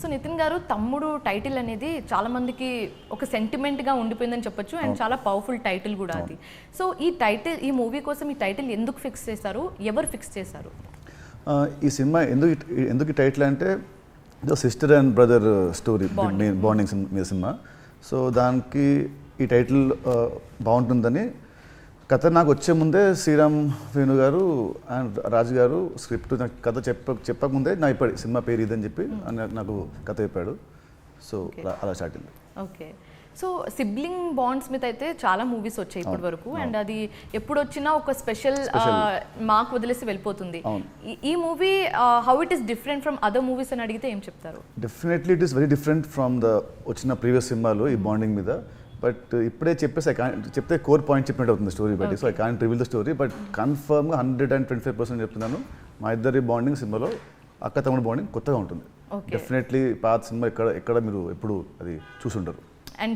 So Nitin గారు తమ్ముడు title అనేది చాలా మందికి ఒక సెంటిమెంట్గా ఉండిపోయిందని చెప్పొచ్చు అండ్ చాలా పవర్ఫుల్ టైటిల్ కూడా అది. సో ఈ మూవీ కోసం ఈ టైటిల్ ఎందుకు ఫిక్స్ చేశారు, ఎవరు ఫిక్స్ చేశారు? ఈ సినిమా ఎందుకు ఈ టైటిల్ అంటే sister and brother story, main bonding మీద సినిమా. సో దానికి ఈ టైటిల్ బాగుంటుందని కథ నాకు వచ్చే ముందే శ్రీరామ్ వేణు గారు అండ్ రాజు గారు స్క్రిప్ట్ నాకు కథ చెప్పకముందే నా ఇప్పుడు సినిమా పేరు ఇదని చెప్పి నాకు కథ చెప్పాడు. సో అలా స్టార్ట్ అయింది. ఓకే. సో సిబ్లింగ్ బాండ్స్ మీద అయితే చాలా మూవీస్ వచ్చాయి ఇప్పటి వరకు అండ్ అది ఎప్పుడు వచ్చినా ఒక స్పెషల్ మార్క్ వదిలేసి వెళ్ళిపోతుంది. ఈ movie how it is different from other movies అని అడిగితే ఏం చెప్తారు? Definitely it is very different from the వచ్చిన ప్రీవియస్ సినిమాలు ఈ బాండింగ్ మీద. బట్ ఇప్పుడే చెప్తే కోర్ పాయింట్ చెప్పినట్టు అవుతుంది స్టోరీ బట్టి. So I can't reveal the story, but కన్ఫర్మ్గా 125% చెప్తున్నాను, మా ఇద్దరి బాండింగ్ సినిమాలో అక్క తమ్ముడు బాండింగ్ కొత్తగా ఉంటుంది. డెఫినెట్లీ పాత సినిమా ఎక్కడ మీరు ఎప్పుడు అది చూసుంటారు. అండ్